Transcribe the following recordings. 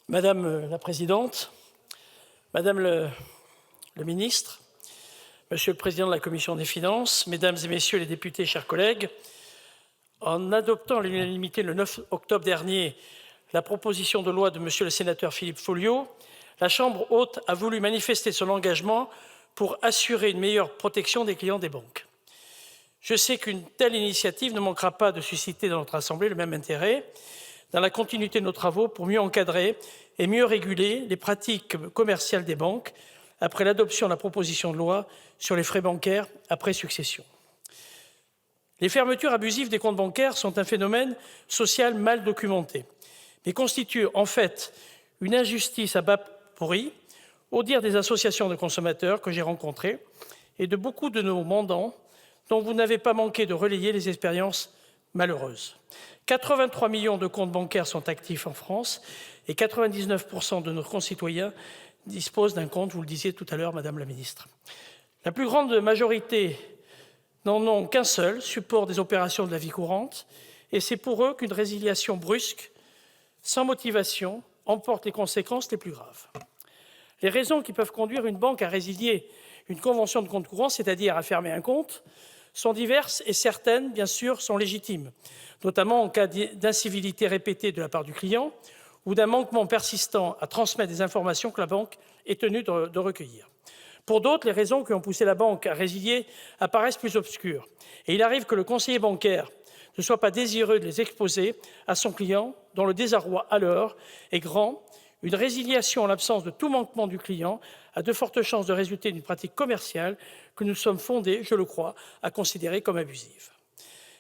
Madame la Présidente, Madame le Ministre, Monsieur le Président de la Commission des Finances, Mesdames et Messieurs les députés, chers collègues, en adoptant à l'unanimité le 9 octobre dernier la proposition de loi de Monsieur le sénateur Philippe Folliot, la Chambre haute a voulu manifester son engagement pour assurer une meilleure protection des clients des banques. Je sais qu'une telle initiative ne manquera pas de susciter dans notre Assemblée le même intérêt, dans la continuité de nos travaux pour mieux encadrer et mieux réguler les pratiques commerciales des banques après l'adoption de la proposition de loi sur les frais bancaires après succession. Les fermetures abusives des comptes bancaires sont un phénomène social mal documenté, mais constituent en fait une injustice à bas prix, au dire des associations de consommateurs que j'ai rencontrées et de beaucoup de nos mandants dont vous n'avez pas manqué de relayer les expériences malheureuses. 83 millions de comptes bancaires sont actifs en France et 99% de nos concitoyens disposent d'un compte, vous le disiez tout à l'heure, Madame la Ministre. La plus grande majorité n'en ont qu'un seul, support des opérations de la vie courante, et c'est pour eux qu'une résiliation brusque, sans motivation, emporte les conséquences les plus graves. Les raisons qui peuvent conduire une banque à résilier une convention de compte courant, c'est-à-dire à fermer un compte, sont diverses et certaines, bien sûr, sont légitimes, notamment en cas d'incivilité répétée de la part du client ou d'un manquement persistant à transmettre des informations que la banque est tenue de recueillir. Pour d'autres, les raisons qui ont poussé la banque à résilier apparaissent plus obscures. Et il arrive que le conseiller bancaire ne soit pas désireux de les exposer à son client, dont le désarroi alors est grand. Une résiliation en l'absence de tout manquement du client a de fortes chances de résulter d'une pratique commerciale que nous sommes fondés, je le crois, à considérer comme abusive.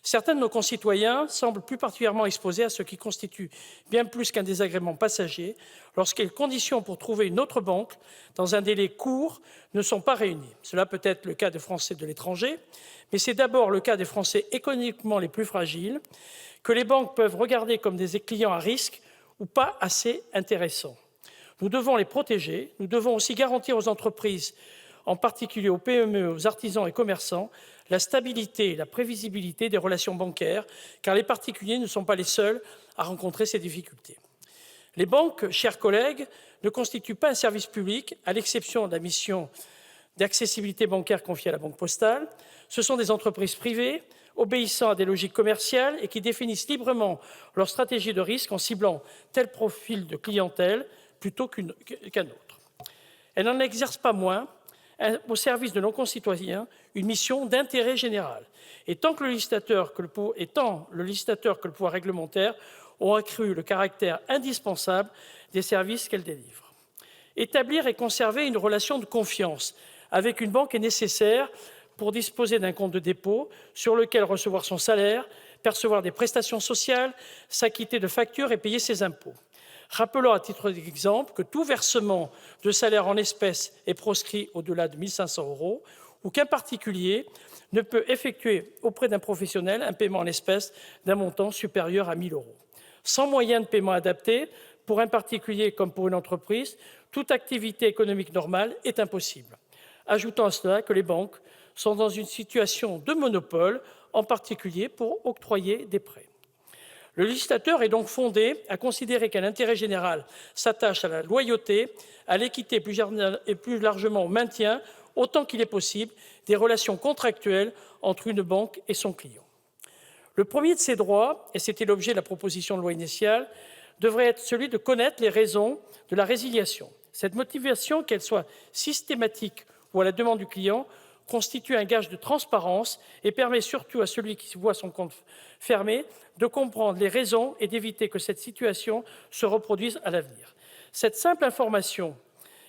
Certains de nos concitoyens semblent plus particulièrement exposés à ce qui constitue bien plus qu'un désagrément passager lorsque les conditions pour trouver une autre banque dans un délai court ne sont pas réunies. Cela peut être le cas des Français de l'étranger, mais c'est d'abord le cas des Français économiquement les plus fragiles que les banques peuvent regarder comme des clients à risque ou pas assez intéressants. Nous devons les protéger, nous devons aussi garantir aux entreprises, en particulier aux PME, aux artisans et commerçants, la stabilité et la prévisibilité des relations bancaires, car les particuliers ne sont pas les seuls à rencontrer ces difficultés. Les banques, chers collègues, ne constituent pas un service public, à l'exception de la mission d'accessibilité bancaire confiée à la Banque postale. Ce sont des entreprises privées, obéissant à des logiques commerciales et qui définissent librement leur stratégie de risque en ciblant tel profil de clientèle plutôt qu'un autre. Elles n'en exercent pas moins au service de nos concitoyens une mission d'intérêt général. Et tant le législateur que le pouvoir réglementaire ont accru le caractère indispensable des services qu'elles délivrent. Établir et conserver une relation de confiance avec une banque est nécessaire pour disposer d'un compte de dépôt sur lequel recevoir son salaire, percevoir des prestations sociales, s'acquitter de factures et payer ses impôts. Rappelons à titre d'exemple que tout versement de salaire en espèces est proscrit au-delà de 1 500 € ou qu'un particulier ne peut effectuer auprès d'un professionnel un paiement en espèces d'un montant supérieur à 1 000 €. Sans moyen de paiement adapté, pour un particulier comme pour une entreprise, toute activité économique normale est impossible. Ajoutons à cela que les banques sont dans une situation de monopole, en particulier pour octroyer des prêts. Le législateur est donc fondé à considérer qu'un intérêt général s'attache à la loyauté, à l'équité et plus largement au maintien, autant qu'il est possible, des relations contractuelles entre une banque et son client. Le premier de ces droits, et c'était l'objet de la proposition de loi initiale, devrait être celui de connaître les raisons de la résiliation. Cette motivation, qu'elle soit systématique ou à la demande du client, constitue un gage de transparence et permet surtout à celui qui voit son compte fermé de comprendre les raisons et d'éviter que cette situation se reproduise à l'avenir. Cette simple information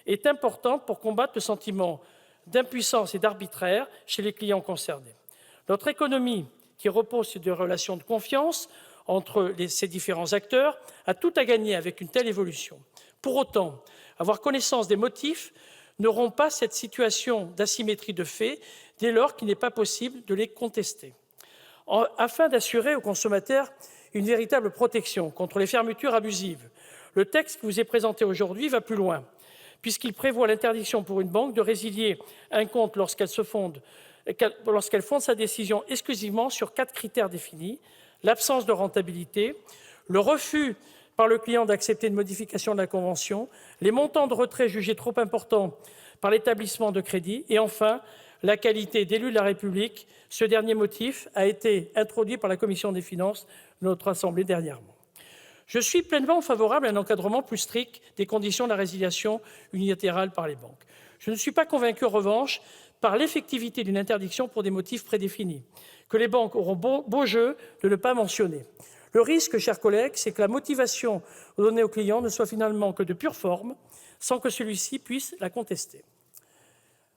est importante pour combattre le sentiment d'impuissance et d'arbitraire chez les clients concernés. Notre économie, qui repose sur des relations de confiance entre ces différents acteurs, a tout à gagner avec une telle évolution. Pour autant, avoir connaissance des motifs ne rompt pas cette situation d'asymétrie de fait dès lors qu'il n'est pas possible de les contester. Afin d'assurer aux consommateurs une véritable protection contre les fermetures abusives, le texte qui vous est présenté aujourd'hui va plus loin, puisqu'il prévoit l'interdiction pour une banque de résilier un compte lorsqu'elle fonde sa décision exclusivement sur 4 critères définis: l'absence de rentabilité, le refus par le client d'accepter une modification de la convention, les montants de retrait jugés trop importants par l'établissement de crédit et enfin la qualité d'élu de la République. Ce dernier motif a été introduit par la Commission des finances de notre Assemblée dernièrement. Je suis pleinement favorable à un encadrement plus strict des conditions de la résiliation unilatérale par les banques. Je ne suis pas convaincu, en revanche, par l'effectivité d'une interdiction pour des motifs prédéfinis, que les banques auront beau jeu de ne pas mentionner. Le risque, chers collègues, c'est que la motivation donnée au client ne soit finalement que de pure forme, sans que celui-ci puisse la contester.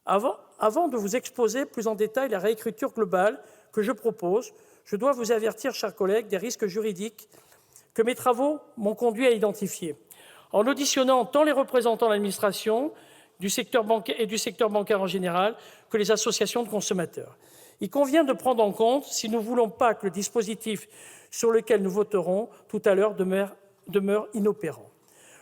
Avant de vous exposer plus en détail la réécriture globale que je propose, je dois vous avertir, chers collègues, des risques juridiques que mes travaux m'ont conduit à identifier. En auditionnant tant les représentants de l'administration du secteur bancaire en général que les associations de consommateurs. Il convient de prendre en compte si nous ne voulons pas que le dispositif sur lequel nous voterons tout à l'heure demeure inopérant.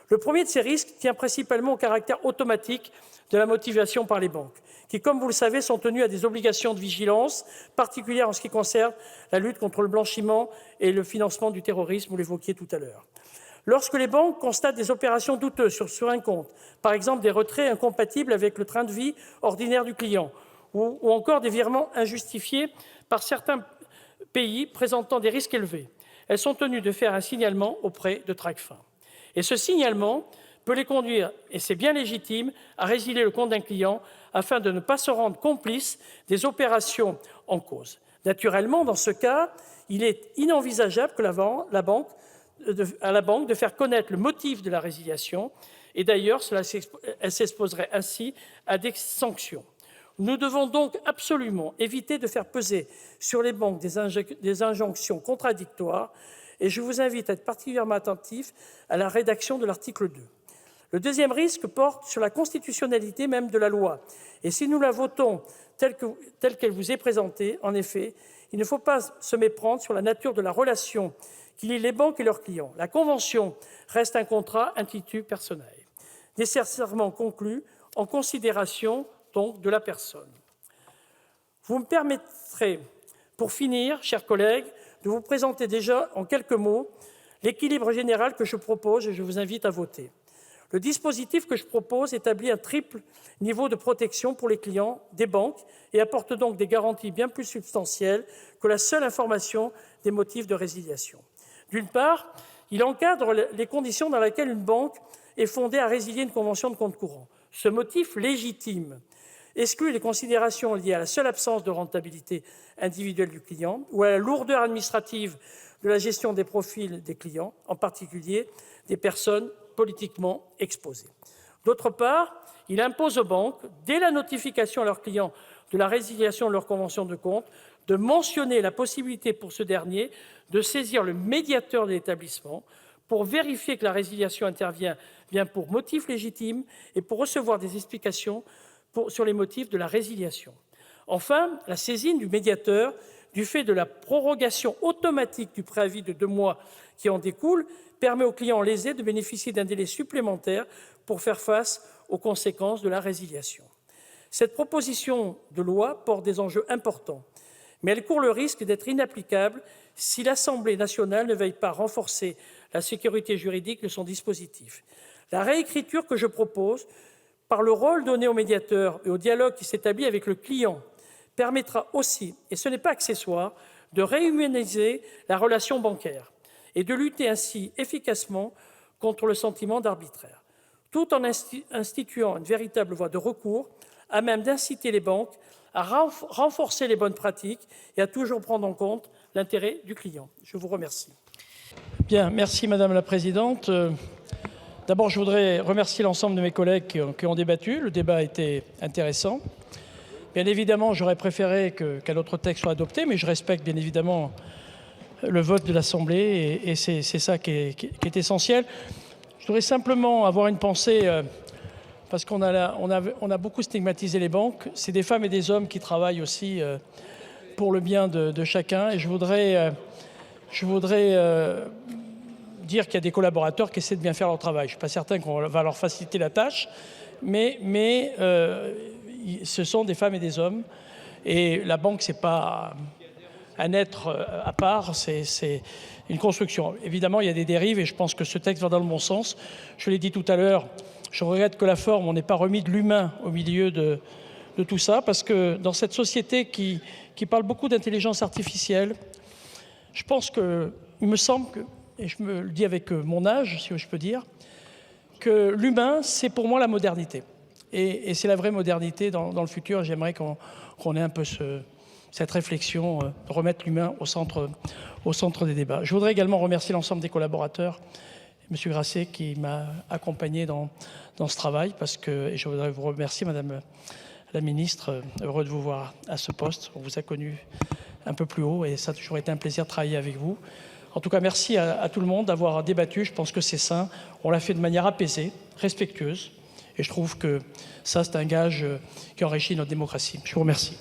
Le premier de ces risques tient principalement au caractère automatique de la motivation par les banques, qui, comme vous le savez, sont tenues à des obligations de vigilance particulières en ce qui concerne la lutte contre le blanchiment et le financement du terrorisme, vous l'évoquiez tout à l'heure. Lorsque les banques constatent des opérations douteuses sur un compte, par exemple des retraits incompatibles avec le train de vie ordinaire du client, ou encore des virements injustifiés par certains pays présentant des risques élevés, elles sont tenues de faire un signalement auprès de Tracfin. Et ce signalement peut les conduire, et c'est bien légitime, à résilier le compte d'un client afin de ne pas se rendre complice des opérations en cause. Naturellement, dans ce cas, il est inenvisageable que à la banque de faire connaître le motif de la résiliation, et d'ailleurs, elle s'exposerait ainsi à des sanctions. Nous devons donc absolument éviter de faire peser sur les banques des injonctions contradictoires, et je vous invite à être particulièrement attentif à la rédaction de l'article 2. Le deuxième risque porte sur la constitutionnalité même de la loi. Et si nous la votons telle qu'elle vous est présentée, en effet, il ne faut pas se méprendre sur la nature de la relation qui lie les banques et leurs clients. La convention reste un contrat intitulé personnel, nécessairement conclu en considération donc de la personne. Vous me permettrez, pour finir, chers collègues, de vous présenter déjà en quelques mots l'équilibre général que je propose et je vous invite à voter. Le dispositif que je propose établit un triple niveau de protection pour les clients des banques et apporte donc des garanties bien plus substantielles que la seule information des motifs de résiliation. D'une part, il encadre les conditions dans lesquelles une banque est fondée à résilier une convention de compte courant. Ce motif légitime exclut les considérations liées à la seule absence de rentabilité individuelle du client ou à la lourdeur administrative de la gestion des profils des clients, en particulier des personnes politiquement exposées. D'autre part, il impose aux banques, dès la notification à leurs clients de la résiliation de leur convention de compte, de mentionner la possibilité pour ce dernier de saisir le médiateur de l'établissement pour vérifier que la résiliation intervient bien pour motif légitime et pour recevoir des explications sur les motifs de la résiliation. Enfin, la saisine du médiateur, du fait de la prorogation automatique du préavis de 2 mois qui en découle, permet aux clients lésés de bénéficier d'un délai supplémentaire pour faire face aux conséquences de la résiliation. Cette proposition de loi porte des enjeux importants, mais elle court le risque d'être inapplicable si l'Assemblée nationale ne veille pas à renforcer la sécurité juridique de son dispositif. La réécriture que je propose, par le rôle donné au médiateur et au dialogue qui s'établit avec le client, permettra aussi, et ce n'est pas accessoire, de réhumaniser la relation bancaire et de lutter ainsi efficacement contre le sentiment d'arbitraire, tout en instituant une véritable voie de recours à même d'inciter les banques à renforcer les bonnes pratiques et à toujours prendre en compte l'intérêt du client. Je vous remercie. Bien, merci Madame la Présidente. D'abord, je voudrais remercier l'ensemble de mes collègues qui ont débattu. Le débat a été intéressant. Bien évidemment, j'aurais préféré qu'un autre texte soit adopté, mais je respecte bien évidemment le vote de l'Assemblée et c'est ça qui est essentiel. Je voudrais simplement avoir une pensée, parce qu'on a beaucoup stigmatisé les banques. C'est des femmes et des hommes qui travaillent aussi pour le bien de chacun. Et je voudrais dire qu'il y a des collaborateurs qui essaient de bien faire leur travail. Je ne suis pas certain qu'on va leur faciliter la tâche, mais ce sont des femmes et des hommes. Et la banque, c'est pas un être à part, c'est une construction. Évidemment, il y a des dérives et je pense que ce texte va dans le bon sens. Je l'ai dit tout à l'heure, je regrette que la forme, on n'ait pas remis de l'humain au milieu de tout ça, parce que dans cette société qui parle beaucoup d'intelligence artificielle, je pense que, il me semble que, et je me le dis avec mon âge, si je peux dire, que l'humain, c'est pour moi la modernité. Et c'est la vraie modernité dans le futur. J'aimerais qu'on ait un peu cette réflexion, remettre l'humain au centre des débats. Je voudrais également remercier l'ensemble des collaborateurs, M. Grasset qui m'a accompagné dans ce travail, et je voudrais vous remercier, Madame la Ministre, heureux de vous voir à ce poste. On vous a connu un peu plus haut et ça a toujours été un plaisir de travailler avec vous. En tout cas, merci à tout le monde d'avoir débattu. Je pense que c'est sain. On l'a fait de manière apaisée, respectueuse. Et je trouve que ça, c'est un gage qui enrichit notre démocratie. Je vous remercie.